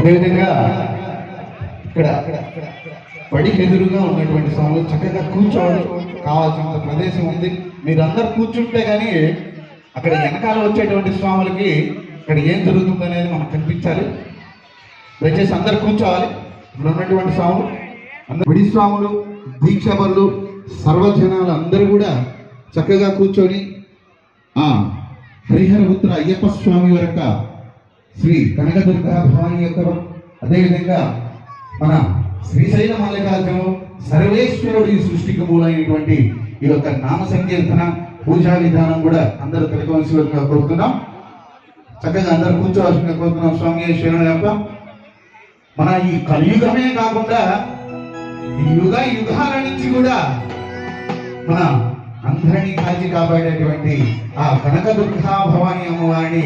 అదేవిధంగా ఇక్కడ బడికి ఎదురుగా ఉన్నటువంటి స్వాములు చక్కగా కూర్చోవాలి, కావాల్సినంత ప్రదేశం ఉంది. మీరందరూ కూర్చుంటే కానీ అక్కడ వెనకాల వచ్చేటువంటి స్వాములకి ఇక్కడ ఏం జరుగుతుంది అనేది మనకు కనిపించాలి. దయచేసి అందరు కూర్చోవాలి. ఇక్కడ ఉన్నటువంటి స్వాములు అందరు బడి స్వాములు, దీక్షాపరులు, సర్వజనాలు అందరూ కూడా చక్కగా కూర్చొని హరిహరపుత్ర అయ్యప్ప స్వామి యొక్క శ్రీ కనకదుర్గా భవాని యొక్క, అదేవిధంగా మన శ్రీశైల మల్లికార్జును సర్వేశ్వరుడు ఈ సృష్టికి మూలైనటువంటి ఈ యొక్క నామ సంకీర్తన పూజా విధానం కూడా అందరూ తెలుసుకోవాల్సిందిగా కోరుతున్నాం. చక్కగా అందరూ కూర్చోవాల్సిందిగా కోరుతున్నాం. స్వామి శరణయ్యప్ప. మన ఈ కలియుగమే కాకుండా ఈ యుగాల నుంచి కూడా మన అందరినీ కాచి కాపాడేటువంటి ఆ కనకదుర్గా భవాని అమ్మవారిని